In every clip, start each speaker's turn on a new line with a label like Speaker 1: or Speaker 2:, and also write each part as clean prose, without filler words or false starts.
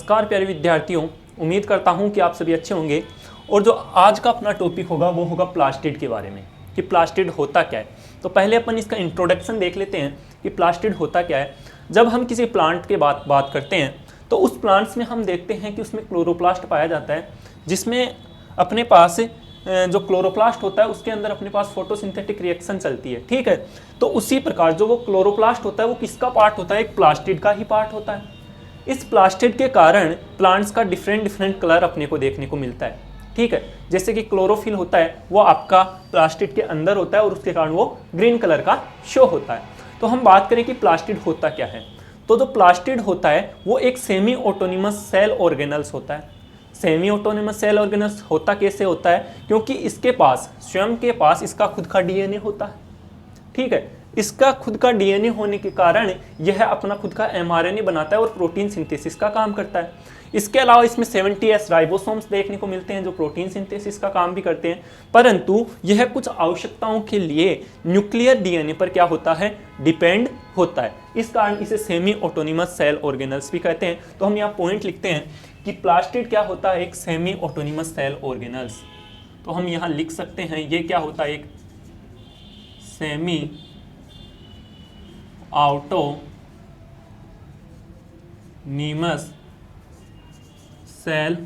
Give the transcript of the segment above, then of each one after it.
Speaker 1: नमस्कार प्यारे विद्यार्थियों, उम्मीद करता हूं कि आप सभी अच्छे होंगे। और जो आज का अपना टॉपिक होगा वो होगा प्लास्टिड के बारे में कि प्लास्टिड होता क्या है। तो पहले अपन इसका इंट्रोडक्शन देख लेते हैं कि प्लास्टिड होता क्या है। जब हम किसी प्लांट के बात करते हैं तो उस प्लांट्स में हम देखते हैं कि उसमें क्लोरोप्लास्ट पाया जाता है, जिसमें अपने पास जो क्लोरोप्लास्ट होता है उसके अंदर अपने पास फोटोसिंथेटिक रिएक्शन चलती है। ठीक है, तो उसी प्रकार जो वो क्लोरोप्लास्ट होता है वो किसका पार्ट होता है? एक प्लास्टिड का ही पार्ट होता है। इस प्लास्टिड के कारण प्लांट्स का डिफरेंट कलर अपने को देखने को मिलता है। ठीक है, जैसे कि क्लोरोफिल होता है वो आपका प्लास्टिड के अंदर होता है और उसके कारण वो ग्रीन कलर का शो होता है। तो हम बात करें कि प्लास्टिड होता क्या है, तो जो प्लास्टिड होता है वो एक सेमी ऑटोनिमस सेल ऑर्गेनल्स होता है। सेमी ऑटोनिमस सेल ऑर्गेनल्स होता कैसे होता है? क्योंकि इसके पास स्वयं के पास इसका खुद का डीएनए होता है। ठीक है, इसका खुद का डीएनए होने के कारण यह अपना खुद का एमआरएनए बनाता है और प्रोटीन सिंथेसिस का काम करता है। इसके अलावा इसमें 70S राइबोसोम्स देखने को मिलते हैं जो प्रोटीन सिंथेसिस का काम भी करते हैं, परंतु यह कुछ आवश्यकताओं के लिए न्यूक्लियर डीएनए पर क्या होता है? डिपेंड होता है। इस कारण इसे सेमी ऑटोनिमस सेल ऑर्गेनल्स भी कहते हैं। तो हम यहाँ पॉइंट लिखते हैं कि प्लास्टिड क्या होता है? एक सेमी ऑटोनिमस सेल ऑर्गेनल्स। तो हम यहाँ लिख सकते हैं ये क्या होता है? एक सेमी ऑटोनिमस सेल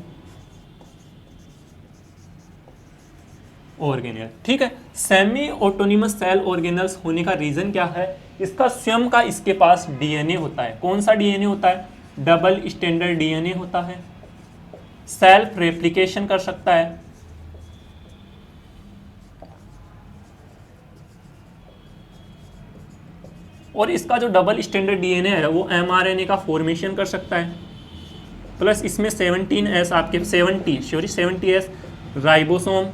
Speaker 1: ऑर्गेनल। ठीक है, सेमी ऑटोनिमस सेल ऑर्गेनल्स होने का रीजन क्या है? इसका स्वयं का इसके पास डीएनए होता है। कौन सा डीएनए होता है? डबल स्टैंडर्ड डीएनए होता है। सेल्फ रेप्लिकेशन कर सकता है, और इसका जो डबल स्टैंडर्ड डीएनए है वो एमआरएनए का फॉर्मेशन कर सकता है। प्लस इसमें 17S आपके 70S राइबोसोम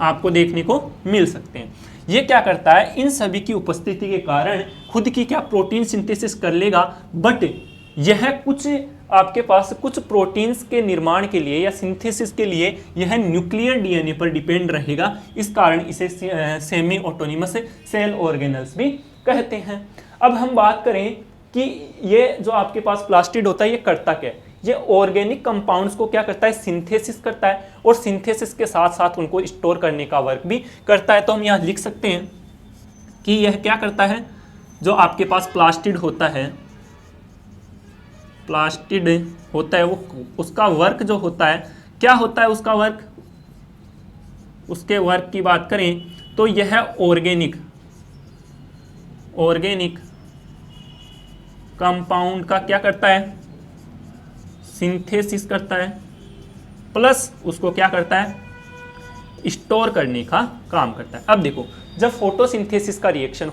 Speaker 1: आपको देखने को मिल सकते हैं। ये क्या करता है? इन सभी की उपस्थिति के कारण खुद की क्या प्रोटीन सिंथेसिस कर लेगा, बट यह कुछ आपके पास कुछ प्रोटीन्स के निर्माण के लिए या सिंथेसिस के लिए यह न्यूक्लियर डीएनए पर डिपेंड रहेगा। इस कारण इसे सेमी ऑटोनिमस सेल ऑर्गेनल्स भी कहते हैं। अब हम बात करें कि ये जो आपके पास प्लास्टिड होता है ये करता क्या है? ये ऑर्गेनिक कंपाउंड्स को क्या करता है? सिंथेसिस करता है, और सिंथेसिस के साथ साथ उनको स्टोर करने का वर्क भी करता है। तो हम यहाँ लिख सकते हैं कि यह क्या करता है? जो आपके पास प्लास्टिड होता है, प्लास्टिड होता है वो उसका वर्क जो होता है क्या होता है? उसका वर्क, उसके वर्क की बात करें तो यह ऑर्गेनिक कंपाउंड का क्या करता है? सिंथेसिस करता है, प्लस उसको क्या करता है? स्टोर करने का काम करता है। अब देखो, जब फोटोसिंथेसिस का रिएक्शन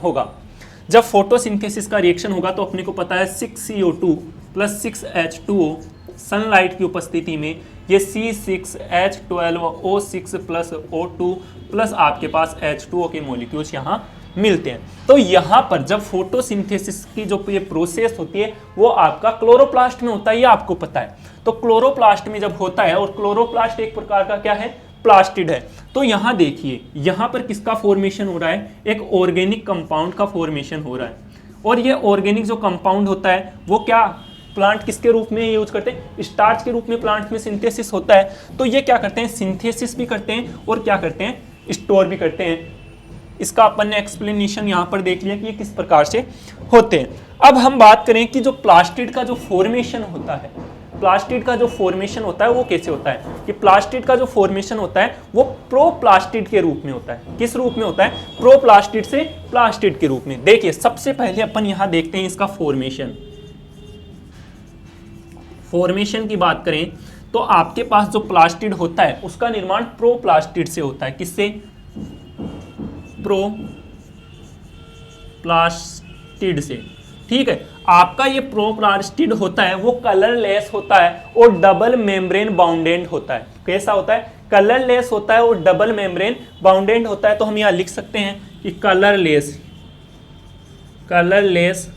Speaker 1: होगा, तो अपने को पता है 6CO2 प्लस 6H2O सनलाइट की उपस्थिति में ये C6H12O6 प्लस O2 प्लस आपके पास H2O के मॉलिक्यूल्स यहाँ मिलते हैं। तो यहाँ पर जब फोटोसिंथेसिस की जो ये प्रोसेस होती है वो आपका क्लोरोप्लास्ट में होता है, ये आपको पता है। तो क्लोरोप्लास्ट में जब होता है, और क्लोरोप्लास्ट एक प्रकार का क्या है? प्लास्टिड है। तो यहाँ देखिए, यहाँ पर किसका फॉर्मेशन हो रहा है? एक ऑर्गेनिक कंपाउंड का फॉर्मेशन हो रहा है। और ये ऑर्गेनिक जो कंपाउंड होता है वो क्या प्लांट किसके रूप में यूज करते हैं? स्टार्च के रूप में प्लांट में सिंथेसिस होता है। तो ये क्या करते हैं? सिंथेसिस भी करते हैं और क्या करते हैं? स्टोर भी करते हैं। इसका अपन ने एक्सप्लेनेशन यहाँ पर देख लिया कि ये किस प्रकार से होते हैं। अब हम बात करें कि जो प्लास्टिड का जो फॉर्मेशन होता है, वो कैसे होता है? कि प्लास्टिड का जो फॉर्मेशन होता है वो प्रोप्लास्टिड के रूप में होता है। किस रूप में होता है? प्रोप्लास्टिड से प्लास्टिड के रूप में। देखिए, सबसे पहले अपन यहाँ देखते हैं इसका फॉर्मेशन की बात करें तो आपके पास जो प्लास्टिड होता है उसका निर्माण प्रोप्लास्टिड से होता है। किससे? प्रोप्लास्टिड से। ठीक है, आपका ये प्रोप्लास्टिड होता है वो कलरलेस होता है और डबल मेम्ब्रेन बाउंडेड होता है। कैसा होता है? कलरलेस होता है और डबल मेम्ब्रेन बाउंडेड होता है। तो हम यहाँ लिख सकते हैं कि colourless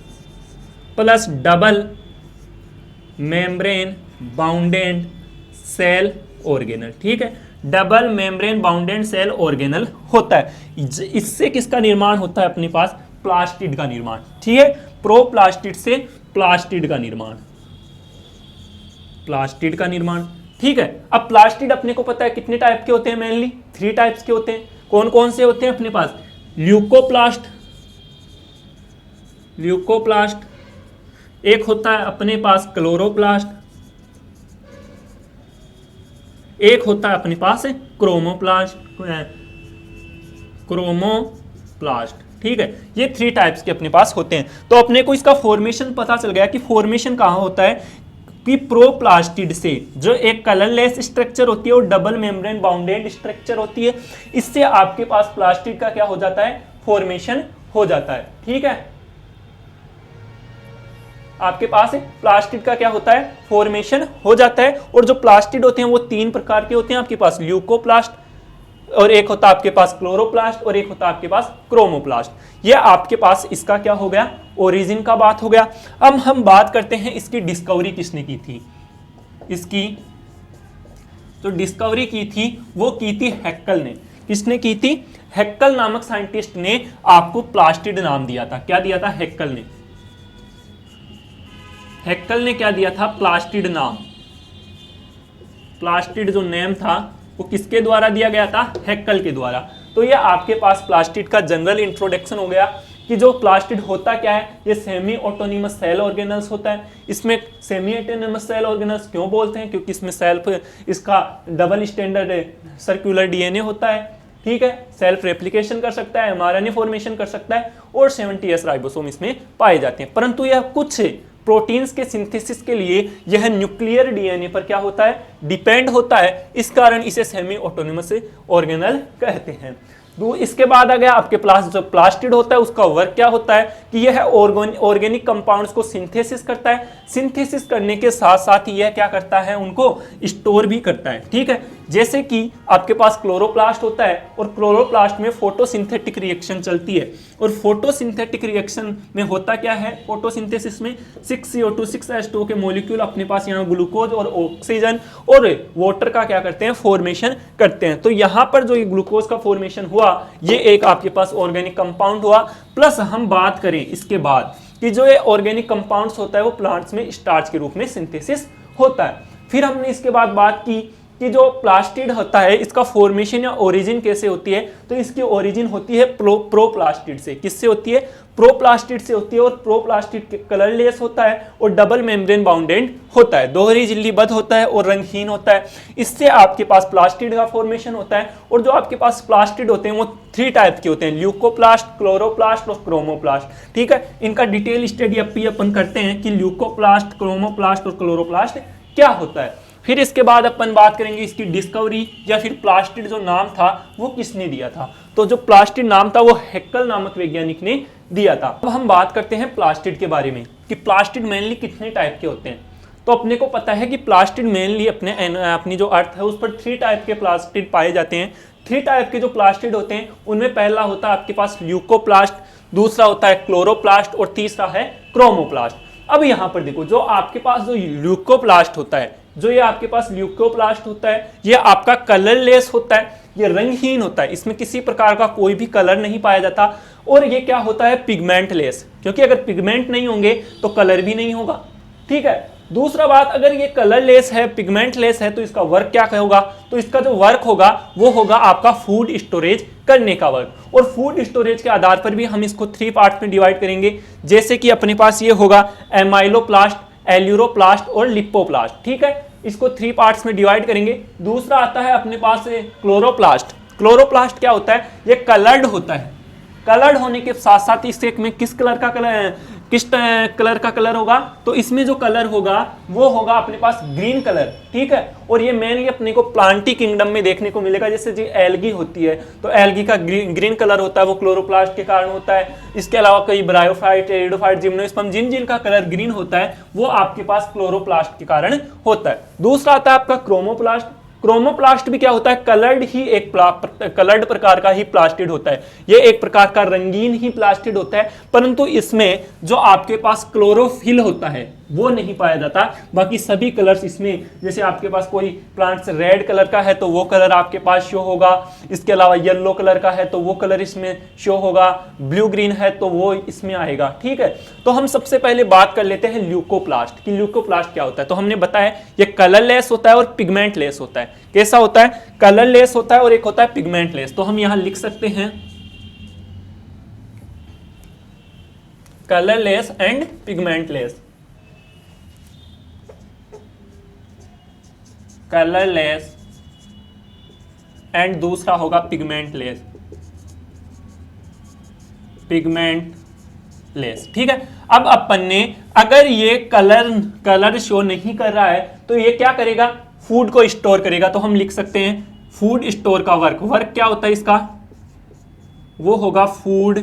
Speaker 1: plus double membrane bounded cell organelle. ठीक है, double membrane bounded cell organelle होता है। इससे किसका निर्माण होता है? अपने पास प्लास्टिड का निर्माण। ठीक है, प्रोप्लास्टिड से प्लास्टिड का निर्माण। प्लास्टिड का निर्माण। ठीक है, अब प्लास्टिड अपने को पता है कितने टाइप के होते हैं, मेनली 3 टाइप्स के होते हैं। कौन कौन से होते हैं अपने पास? ल्यूकोप्लास्ट, एक होता है अपने पास क्लोरोप्लास्ट, एक होता है अपने पास क्रोमोप्लास्ट। ठीक है, ये 3 टाइप्स के अपने पास होते हैं। तो अपने को इसका फॉर्मेशन पता चल गया कि फॉर्मेशन कहाँ होता है कि प्रोप्लास्टिड से, जो एक कलरलेस स्ट्रक्चर होती है और डबल मेम्ब्रेन बाउंडेड स्ट्रक्चर होती है, इससे आपके पास प्लास्टिड का क्या हो जाता है, फॉर्मेशन हो जाता है। ठीक है, आपके पास प्लास्टिड का क्या होता है, फॉर्मेशन हो जाता है। और जो प्लास्टिड होते हैं वो 3 प्रकार के होते हैं आपके पास, ल्यूकोप्लास्ट, और एक होता है आपके पास क्लोरोप्लास्ट, और एक होता है आपके पास क्रोमोप्लास्ट। ये आपके पास इसका क्या हो गया, ओरिजिन का बात हो गया। अब हम बात करते हैं इसकी डिस्कवरी किसने की थी। इसकी जो डिस्कवरी की थी वो की थी हैक्कल ने। किसने की थी? हैक्कल नामक साइंटिस्ट ने आपको प्लास्टिड नाम दिया था। क्या दिया था? हैक्कल ने क्या दिया था? प्लास्टिड नाम। प्लास्टिड जो नेम था वो किसके द्वारा दिया गया था? हैक्कल के द्वारा। तो ये आपके पास प्लास्टिड का जनरल इंट्रोडक्शन हो गया कि जो प्लास्टिड होता क्या है। ये सेमी ऑटोनिमस सेल ऑर्गेनल्स होता है। इसमें सेमी ऑटोनिमस सेल ऑर्गेनल्स क्यों बोलते हैं? क्योंकि इसमें इसका डबल स्टैंडर्ड सर्कुलर डीएनए होता है। ठीक है, सेल्फ रेप्लिकेशन कर सकता है, एमआरएनए फॉर्मेशन कर सकता है, और 70S राइबोसोम इसमें पाए जाते हैं। परंतु यह कुछ प्रोटीन्स के सिंथेसिस के लिए यह न्यूक्लियर डीएनए पर क्या होता है, डिपेंड होता है। इस कारण इसे सेमी ऑटोनोमस ऑर्गेनल कहते हैं। तो इसके बाद आ गया आपके पास जो प्लास्टिड होता है उसका वर्क क्या होता है कि यह ऑर्गेनिक कंपाउंड्स को सिंथेसिस करता है। सिंथेसिस करने के साथ साथ यह क्या करता है, उनको स्टोर भी करता है। ठीक है, जैसे कि आपके पास क्लोरोप्लास्ट होता है और क्लोरोप्लास्ट में फोटोसिंथेटिक रिएक्शन चलती है। और फोटोसिंथेटिक रिएक्शन में होता क्या है, फोटोसिंथेसिस में 6CO2 6H2O के मॉलिक्यूल अपने पास यहाँ ग्लूकोज और ऑक्सीजन और वाटर का क्या करते हैं, फॉर्मेशन करते हैं। तो यहाँ पर जो ये ग्लूकोज का फॉर्मेशन हुआ ये एक आपके पास ऑर्गेनिक कंपाउंड हुआ। प्लस हम बात करें इसके बाद कि जो ये ऑर्गेनिक कंपाउंड्स होता है वो प्लांट्स में स्टार्च के रूप में सिंथेसिस होता है। फिर हमने इसके बाद बात की कि जो प्लास्टिड होता है इसका फॉर्मेशन या ओरिजिन कैसे होती है। तो इसकी ओरिजिन होती है प्रोप्लास्टिड से। किससे होती है? प्रोप्लास्टिड से होती है। और प्रोप्लास्टिड कलरलेस होता है और डबल मेम्ब्रेन बाउंडेड होता है, दोहरी झिल्लीबद्ध होता है और रंगहीन होता है। इससे आपके पास प्लास्टिड का फॉर्मेशन होता है। और जो आपके पास प्लास्टिड होते हैं वो 3 टाइप के होते हैं, ल्यूकोप्लास्ट, क्लोरोप्लास्ट और क्रोमोप्लास्ट। ठीक है, इनका डिटेल स्टडी अपन करते हैं कि ल्यूकोप्लास्ट, क्रोमोप्लास्ट और क्लोरोप्लास्ट क्या होता है। फिर इसके बाद अपन बात करेंगे इसकी डिस्कवरी या फिर प्लास्टिड जो नाम था वो किसने दिया था। तो जो प्लास्टिड नाम था वो हैक्कल नामक वैज्ञानिक ने दिया था। अब हम बात करते हैं प्लास्टिड के बारे में कि प्लास्टिड मेनली कितने टाइप के होते हैं। तो अपने को पता है कि प्लास्टिड मेनली अपनी जो अर्थ है उस पर 3 टाइप के प्लास्टिड पाए जाते हैं। 3 टाइप के जो प्लास्टिड होते हैं उनमें पहला होता है आपके पास ल्यूकोप्लास्ट, दूसरा होता है क्लोरोप्लास्ट और तीसरा है क्रोमोप्लास्ट। अब यहाँ पर देखो, जो आपके पास जो ल्यूकोप्लास्ट होता है, जो ये आपके पास ल्यूकोप्लास्ट होता है, ये आपका कलरलेस होता है, ये रंगहीन होता है, इसमें किसी प्रकार का कोई भी कलर नहीं पाया जाता। और ये क्या होता है, पिगमेंटलेस, क्योंकि अगर पिगमेंट नहीं होंगे तो कलर भी नहीं होगा। ठीक है, दूसरा बात, अगर ये कलरलेस है, पिगमेंटलेस है, तो इसका वर्क क्या होगा, तो इसका जो वर्क होगा वो होगा आपका फूड स्टोरेज करने का वर्क। और फूड स्टोरेज के आधार पर भी हम इसको 3 पार्ट में डिवाइड करेंगे। जैसे कि अपने पास ये होगा एमाइलोप्लास्ट, एल्यूरोप्लास्ट और लिपोप्लास्ट। ठीक है, इसको 3 पार्ट्स में डिवाइड करेंगे। दूसरा आता है अपने पास क्लोरोप्लास्ट। क्लोरोप्लास्ट क्या होता है, ये कलर्ड होता है। कलर्ड होने के साथ साथ इससे में किस कलर का कलर होगा, तो इसमें जो कलर होगा वो होगा अपने पास ग्रीन कलर। ठीक है, और ये मेनली अपने को प्लांटी किंगडम में देखने को मिलेगा। जैसे जो एल्गी होती है तो एल्गी का ग्रीन कलर होता है, वो क्लोरोप्लास्ट के कारण होता है। इसके अलावा कई ब्रायोफाइट, एरिडोफाइट, जिम्नोस्पर्म, जिन का कलर ग्रीन होता है वो आपके पास क्लोरोप्लास्ट के कारण होता है। दूसरा आता है आपका क्रोमोप्लास्ट। क्रोमोप्लास्ट भी क्या होता है, कलर्ड ही एक कलर्ड प्रकार का ही प्लास्टिड होता है। ये एक प्रकार का रंगीन ही प्लास्टिड होता है, परंतु इसमें जो आपके पास क्लोरोफिल होता है, वो नहीं पाया जाता। बाकी सभी कलर्स इसमें, जैसे आपके पास कोई प्लांट्स रेड कलर का है तो वो कलर आपके पास शो होगा, इसके अलावा येलो कलर का है तो वो कलर इसमें शो होगा, ब्लू ग्रीन है तो वो इसमें आएगा। ठीक है, तो हम सबसे पहले बात कर लेते हैं ल्यूकोप्लास्ट कि ल्यूकोप्लास्ट क्या होता है। तो हमने बताया ये कलरलेस होता है और पिगमेंटलेस होता है। कैसा होता है? कलरलेस होता है और एक होता है पिगमेंटलेस। तो हम यहां लिख सकते हैं कलरलेस एंड पिगमेंटलेस। कलरलेस एंड दूसरा होगा पिगमेंटलेस। पिगमेंटलेस, ठीक है। अब अपन ने अगर ये कलर शो नहीं कर रहा है तो ये क्या करेगा? फूड को स्टोर करेगा। तो हम लिख सकते हैं फूड स्टोर का वर्क क्या होता है इसका? वो होगा फूड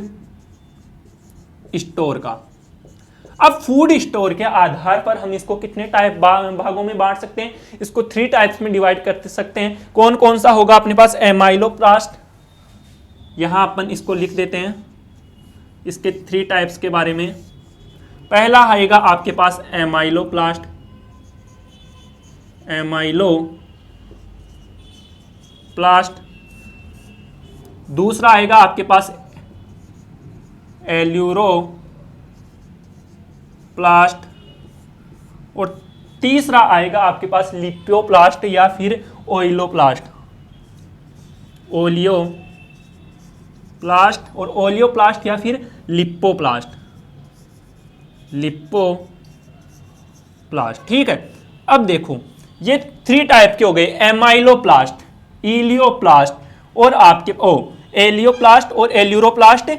Speaker 1: स्टोर का। अब फूड स्टोर के आधार पर हम इसको कितने टाइप भागों में बांट सकते हैं? इसको 3 टाइप्स में डिवाइड कर सकते हैं। कौन कौन सा होगा अपने पास? एमाइलोप्लास्ट, यहां अपन इसको लिख देते हैं इसके 3 टाइप्स के बारे में। पहला आएगा आपके पास एमाइलोप्लास्ट, एमाइलोप्लास्ट। दूसरा आएगा आपके पास एल्यूरोप्लास्ट और तीसरा आएगा आपके पास लिपोप्लास्ट या फिर ओइलोप्लास्ट। ओलियोप्लास्ट और ओलियोप्लास्ट या फिर लिपोप्लास्ट। लिपोप्लास्ट, ठीक है। अब देखो ये 3 टाइप के हो गए, एमाइलोप्लास्ट, इलियोप्लास्ट और आपके एलियोप्लास्ट और एल्यूरोप्लास्ट,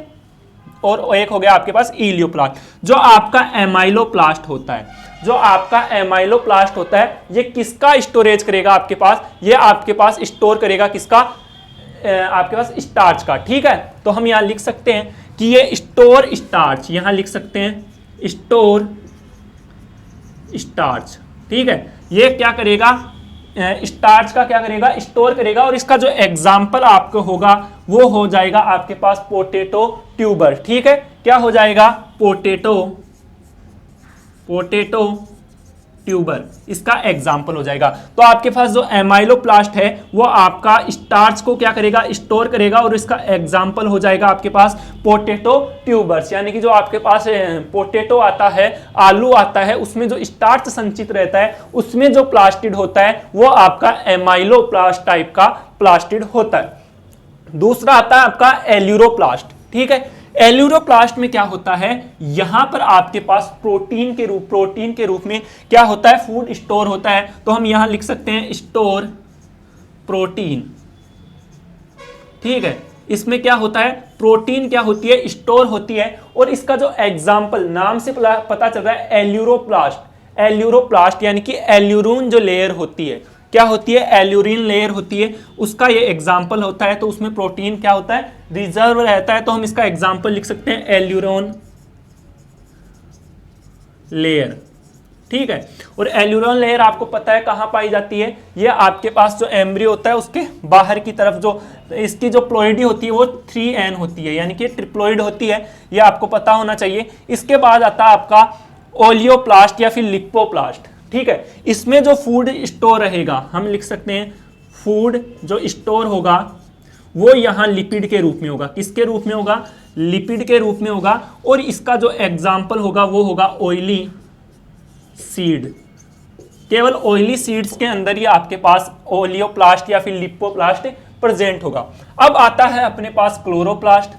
Speaker 1: और एक हो गया आपके पास इलियोप्लास्ट। जो आपका एमाइलोप्लास्ट होता है, ये किसका स्टोरेज करेगा आपके पास? ये आपके पास स्टोर करेगा किसका? आपके पास स्टार्च का। ठीक है, तो हम यहां लिख सकते हैं कि ये स्टोर स्टार्च, यहां लिख सकते हैं स्टोर स्टार्च। ठीक है, ये क्या करेगा? स्टार्च का क्या करेगा? स्टोर करेगा। और इसका जो एग्जाम्पल आपको होगा वो हो जाएगा आपके पास पोटैटो ट्यूबर। ठीक है, क्या हो जाएगा? पोटैटो ट्यूबर इसका एग्जाम्पल हो जाएगा। तो आपके पास जो एमाइलोप्लास्ट है वो आपका स्टार्च को क्या करेगा? स्टोर करेगा और इसका एग्जाम्पल हो जाएगा आपके पास पोटैटो ट्यूबर्स। यानी कि जो आपके पास पोटैटो आता है, आलू आता है, उसमें जो स्टार्च संचित रहता है, उसमें जो प्लास्टिड होता है वो आपका एमाइलोप्लास्ट टाइप का प्लास्टिड होता है। दूसरा आता है आपका एल्यूरोप्लास्ट। ठीक है, एल्यूरोप्लास्ट में क्या होता है? यहां पर आपके पास प्रोटीन के रूप में क्या होता है? फूड स्टोर होता है। तो हम यहां लिख सकते हैं स्टोर प्रोटीन। ठीक है, इसमें क्या होता है? प्रोटीन क्या होती है? स्टोर होती है। और इसका जो एग्जाम्पल नाम से पता चल रहा है एल्यूरोप्लास्ट यानी कि एल्यूरिन जो लेयर होती है, क्या होती है? एल्यूरिन लेयर होती है, उसका ये एग्जाम्पल होता है। तो उसमें प्रोटीन क्या होता है? रिजर्व रहता है। तो हम इसका एग्जाम्पल लिख सकते हैं एल्यूरिन लेयर। ठीक है, और एल्यूरिन लेयर आपको पता है कहां पाई जाती है? ये आपके पास जो एम्ब्रियो होता है उसके बाहर की तरफ जो इसकी जो प्लोइडी होती है वो 3N होती है, यानी कि ट्रिप्लोइड होती है। ये आपको पता होना चाहिए। इसके बाद आता है आपका ओलियोप्लास्ट या फिर लिपोप्लास्ट। ठीक है, इसमें जो फूड स्टोर रहेगा हम लिख सकते हैं फूड जो स्टोर होगा वो यहां लिपिड के रूप में होगा। किसके रूप में होगा? लिपिड के रूप में होगा। और इसका जो एग्जाम्पल होगा वो होगा ऑयली सीड। केवल ऑयली सीड्स के अंदर ही आपके पास ओलियोप्लास्ट या फिर लिपोप्लास्ट प्रेजेंट होगा। अब आता है अपने पास क्लोरोप्लास्ट।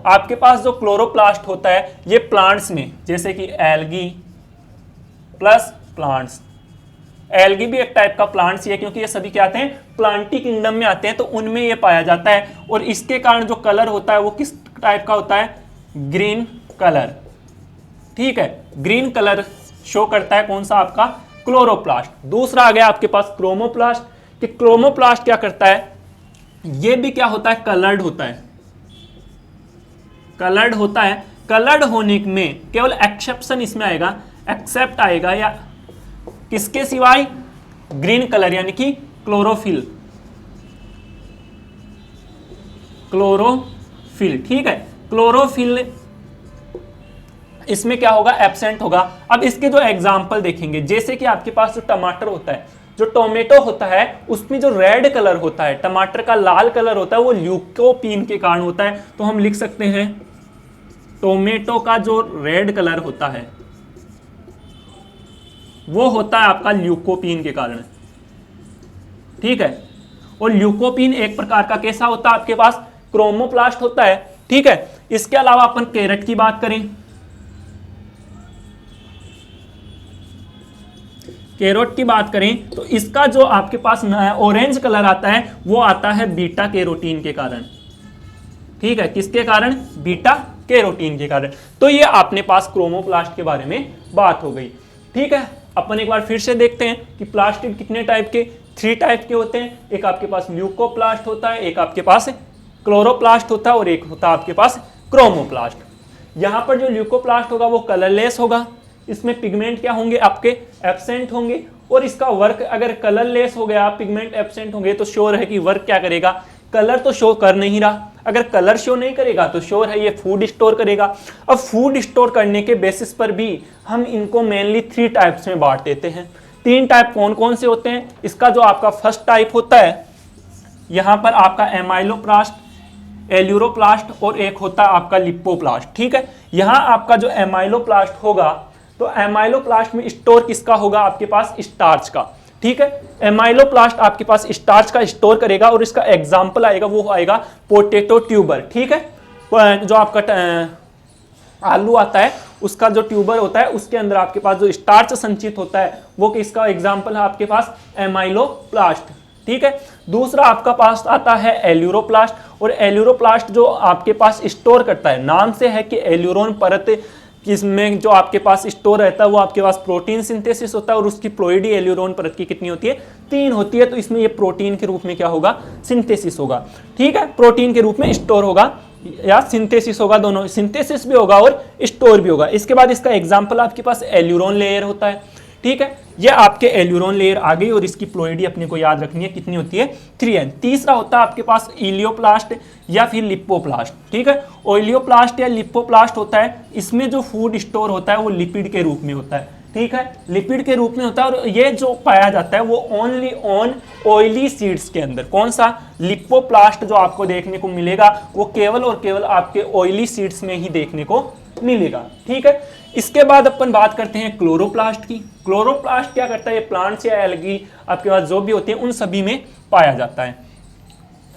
Speaker 1: आपके पास जो क्लोरोप्लास्ट होता है ये प्लांट्स में, जैसे कि एल्गी प्लस प्लांट्स। एल्गी भी एक टाइप का प्लांट्स ही है क्योंकि ये सभी क्या आते हैं? प्लांटी किंगडम में आते हैं, तो उनमें ये पाया जाता है। और इसके कारण जो कलर होता है वो किस टाइप का होता है? Green colour. ठीक है, ग्रीन कलर शो करता है कौन सा? आपका क्लोरोप्लास्ट। दूसरा आ गया आपके पास क्रोमोप्लास्ट। कि क्रोमोप्लास्ट क्या करता है? ये भी क्या होता है? कलर्ड होता है। कलर्ड होता है। कलर्ड होने में केवल एक्सेप्शन इसमें आएगा, एक्सेप्ट आएगा या किसके सिवाय? ग्रीन कलर यानी कि क्लोरोफिल। क्लोरोफिल, ठीक है, क्लोरोफिल इसमें क्या होगा, एब्सेंट होगा। अब इसके जो एग्जाम्पल देखेंगे, जैसे कि आपके पास जो टमाटर होता है, जो टोमेटो होता है, उसमें जो रेड कलर होता है, टमाटर का लाल कलर होता है, वो ल्यूकोपीन के कारण होता है। तो हम लिख सकते हैं टोमेटो का जो रेड कलर होता है वो होता है आपका ल्यूकोपीन के कारण, ठीक है। और ल्यूकोपीन एक प्रकार का कैसा होता है आपके पास, क्रोमोप्लास्ट होता है, ठीक है। इसके अलावा अपन कैरेट की बात करें, कैरोट की बात करें तो इसका जो आपके पास ऑरेंज कलर आता है वो आता है बीटा कैरोटीन के कारण, ठीक है। किसके कारण, बीटा कैरोटीन के कारण। तो ये अपने पास क्रोमोप्लास्ट के बारे में बात हो गई, ठीक है। अपन एक बार फिर से देखते हैं कि प्लास्टिड कितने टाइप के, 3 टाइप के होते हैं। एक आपके पास ल्यूकोप्लास्ट होता है, एक आपके पास क्लोरोप्लास्ट होता है और एक होता है आपके पास क्रोमोप्लास्ट। यहाँ पर जो ल्यूकोप्लास्ट होगा वो कलरलेस होगा, इसमें पिगमेंट क्या होंगे आपके, एब्सेंट होंगे। और इसका वर्क अगर कलरलेस हो गया, पिगमेंट एब्सेंट होंगे, तो श्योर है कि वर्क क्या करेगा, कलर तो शो कर नहीं रहा। अगर कलर शो नहीं करेगा तो श्योर है ये फूड स्टोर करेगा। अब फूड स्टोर करने के बेसिस पर भी हम इनको मेनली 3 टाइप्स में बांट देते हैं। 3 टाइप कौन कौन से होते हैं, इसका जो आपका फर्स्ट टाइप होता है यहाँ पर आपका एमाइलोप्लास्ट, एल्यूरोप्लास्ट और एक होता है आपका लिपोप्लास्ट, ठीक है। यहाँ आपका जो एमाइलोप्लास्ट होगा तो एमाइलोप्लास्ट में स्टोर किसका होगा, आपके पास स्टार्च का, ठीक है। एमाइलोप्लास्ट आपके पास स्टार्च का स्टोर करेगा और इसका एग्जाम्पल आएगा, वो आएगा पोटैटो ट्यूबर, ठीक है। जो आपका आलू आता है उसका जो ट्यूबर होता है उसके अंदर आपके पास जो स्टार्च संचित होता है वो किसका एग्जाम्पल है आपके पास, एमाइलोप्लास्ट, ठीक है। दूसरा आपका पास आता है एल्यूरोप्लास्ट, और एल्यूरोप्लास्ट जो आपके पास स्टोर करता है, नाम से है कि एल्यूरोन परत किसमें जो आपके पास स्टोर रहता है वो आपके पास प्रोटीन सिंथेसिस होता है, और उसकी प्लोइडी एल्यूरोन परत की कितनी होती है, 3 होती है। तो इसमें ये प्रोटीन के रूप में क्या होगा, सिंथेसिस होगा, ठीक है। प्रोटीन के रूप में स्टोर होगा या सिंथेसिस होगा, दोनों, सिंथेसिस भी होगा और स्टोर भी होगा। इसके बाद इसका एग्जाम्पल आपके पास एल्यूरोन लेयर होता है, ठीक है। ये आपके एल्यूरोन लेयर आ गई और इसकी प्लोइडी अपने को याद रखनी है, कितनी होती है, 3n। तीसरा होता है आपके पास इलियोप्लास्ट या फिर लिपोप्लास्ट, ठीक है। ओइलियोप्लास्ट या लिपोप्लास्ट होता है, इसमें जो फूड स्टोर होता है वो लिपिड के रूप में होता है, ठीक है, लिपिड के रूप में होता है। और ये जो पाया जाता है वो ओनली ऑन ऑयली सीड्स के अंदर। कौन सा, लिपोप्लास्ट जो आपको देखने को मिलेगा वो केवल और केवल आपके ऑयली सीड्स में ही देखने को मिलेगा, ठीक है। इसके बाद अपन बात करते हैं क्लोरोप्लास्ट की। क्लोरोप्लास्ट क्या करता है, ये प्लांट्स या एल्गी आपके पास जो भी होते हैं उन सभी में पाया जाता है।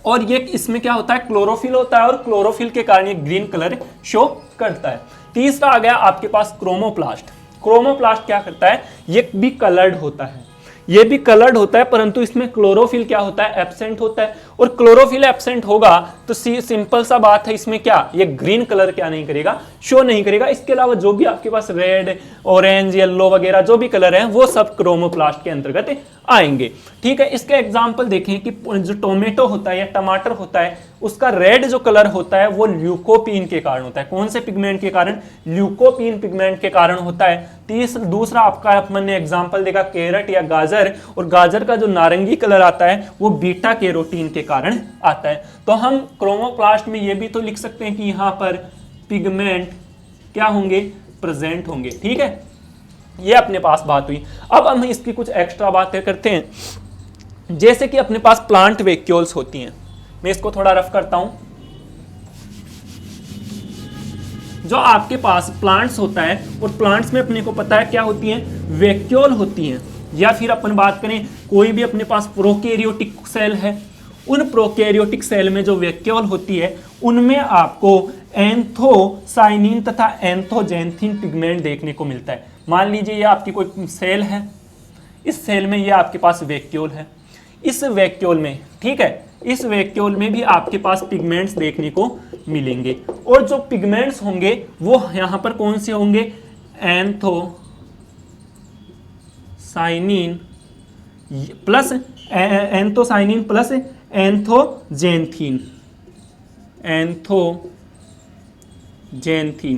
Speaker 1: और ये इसमें क्या होता है, क्लोरोफिल होता है, और क्लोरोफिल के कारण ये ग्रीन कलर शो करता है। तीसरा आ गया आपके पास क्रोमोप्लास्ट। क्रोमोप्लास्ट क्या करता है, ये भी कलर्ड होता है, ये भी कलर्ड होता है, परंतु इसमें क्लोरोफिल क्या होता है, एब्सेंट होता है। और क्लोरोफिल एब्सेंट होगा तो सिंपल सा बात है, इसमें क्या, ये ग्रीन कलर क्या नहीं करेगा, शो नहीं करेगा। इसके अलावा जो भी आपके पास रेड, ऑरेंज, येलो वगैरह जो भी कलर हैं वो सब क्रोमोप्लास्ट के अंतर्गत आएंगे, ठीक है। इसके एग्जाम्पल देखें कि जो टोमेटो होता है या टमाटर होता है उसका रेड जो कलर होता है वो ल्यूकोपीन के कारण होता है। कौन से पिगमेंट के कारण, ल्यूकोपीन पिगमेंट के कारण होता है। दूसरा आपका अपन ने एग्जाम्पल देखा कैरेट या गाजर, और गाजर का जो नारंगी कलर आता है वो बीटा कैरोटीन के कारण आता है। तो हम क्रोमोप्लास्ट में ये भी तो लिख सकते हैं कि यहाँ पर पिगमेंट क्या होंगे, प्रेजेंट होंगे, ठीक है। ये अपने पास बात हुई। अब हम इसकी कुछ एक्स्ट्रा बातें करते हैं, जैसे कि अपने पास प्लांट वैक्यूल्स होती हैं। मैं इसको थोड़ा रफ करता हूं। जो आपके पास प्लांट्स होता है और प्लांट्स में अपने को पता है क्या होती हैं, वैक्यूल होती हैं। या फिर अपन बात करें कोई भी अपने पास प्रोकैरियोटिक सेल है, उन प्रोकैरियोटिक सेल में जो वैक्यूल होती है उनमें आपको एंथोसाइनिन तथा एंथोजेंथिन पिगमेंट देखने को मिलता है। मान लीजिए ये आपकी कोई सेल है, इस सेल में ये आपके पास वैक्यूल है, इस वैक्यूल में, ठीक है, इस वैक्यूल में भी आपके पास पिगमेंट्स देखने को मिलेंगे। और जो पिगमेंट्स होंगे वो यहाँ पर कौन से होंगे, एंथोसाइनिन प्लस एंथोजेंथिन, एंथोजेंथिन,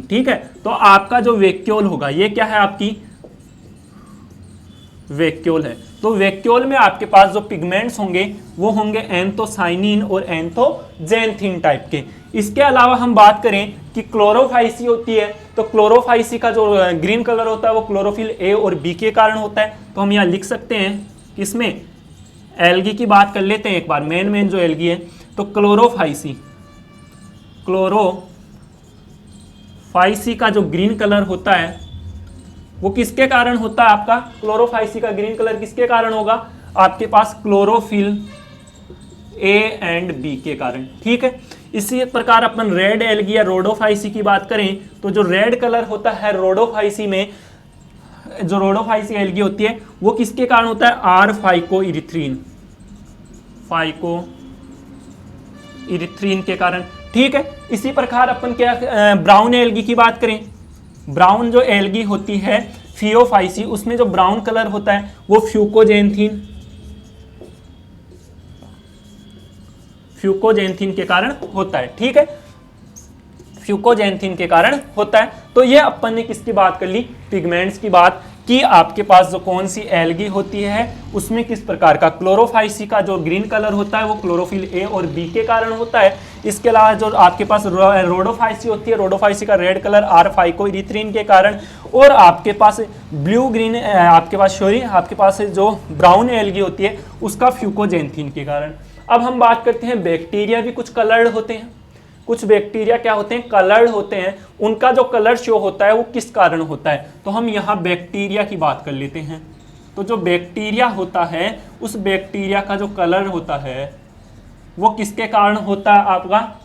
Speaker 1: ठीक है। तो आपका जो वैक्यूल होगा ये क्या है, आपकी वैक्यूल है। तो वैक्यूल में आपके पास जो पिगमेंट्स होंगे वो होंगे एंथोसाइनिन और एंथोजेंथिन टाइप के। इसके अलावा हम बात करें कि क्लोरोफाइसी होती है, तो क्लोरोफाइसी का जो ग्रीन कलर होता है वो क्लोरोफिल ए और बी के कारण होता है। तो हम यहाँ लिख सकते हैं कि इसमें एल्गी की बात कर लेते हैं एक बार, मेन जो एल्गी है। तो क्लोरोफाइसी का जो ग्रीन कलर होता है वो किसके कारण होता है? आपका क्लोरोफाइसी का ग्रीन कलर किसके कारण होगा? आपके पास क्लोरोफिल ए एंड बी के कारण। ठीक है, इसी प्रकार अपन रेड एल्गी या रोडोफाइसी की बात करें तो जो रेड कलर होता है रोडोफाइसी में, जो रोडोफाइसी एल्गी होती है वो किसके कारण होता है? आर फाइकोइरिथ्रीन के कारण। ठीक है, इसी प्रकार अपन क्या ब्राउन एल्गी की बात करें, ब्राउन जो एल्गी होती है फियोफाइसी, उसमें जो ब्राउन कलर होता है वो फ्यूकोजेंथिन के कारण होता है। ठीक है, फ्यूकोजेंथिन के कारण होता है। तो ये अपन ने किसकी बात कर ली? पिगमेंट्स की बात कि आपके पास जो कौन सी एल्गी होती है उसमें किस प्रकार का क्लोरोफाइसी का जो ग्रीन कलर होता है वो क्लोरोफिल ए और बी के कारण होता है। इसके अलावा जो आपके पास रोडोफाइसी होती है, रोडोफाइसी का रेड कलर आर फाइकोइरिथ्रीन के कारण, और आपके पास ब्लू ग्रीन आपके पास जो ब्राउन एल्गी होती है उसका फ्यूकोजेंथिन के कारण। अब हम बात करते हैं बैक्टीरिया भी कुछ कलर्ड होते हैं। कुछ बैक्टीरिया क्या होते हैं? कलर्ड होते हैं। उनका जो कलर शो होता है वो किस कारण होता है? तो हम यहाँ बैक्टीरिया की बात कर लेते हैं। तो जो बैक्टीरिया होता है उस बैक्टीरिया का जो कलर होता है वो किसके कारण होता है? आपका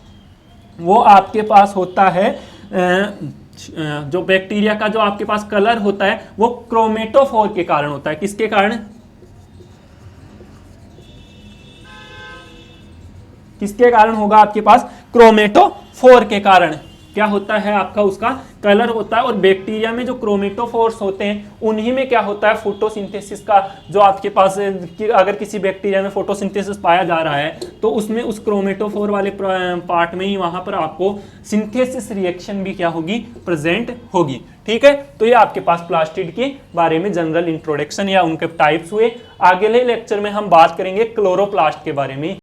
Speaker 1: वो आपके पास होता है जो बैक्टीरिया का जो आपके पास कलर होता है वो क्रोमेटोफोर के कारण होता है। किसके कारण? किसके कारण होगा? आपके पास क्रोमेटोफोर के कारण क्या होता है? आपका उसका कलर होता है। और बैक्टीरिया में जो क्रोमेटोफोर्स होते हैं उन्हीं में क्या होता है? फोटोसिंथेसिस का जो आपके पास अगर किसी बैक्टीरिया में फोटोसिंथेसिस पाया जा रहा है तो उसमें उस क्रोमेटोफोर वाले पार्ट में ही वहां पर आपको सिंथेसिस रिएक्शन भी क्या होगी? प्रेजेंट होगी। ठीक है, तो ये आपके पास प्लास्टिड के बारे में जनरल इंट्रोडक्शन या उनके टाइप्स हुए। आगे लेक्चर में हम बात करेंगे क्लोरोप्लास्ट के बारे में।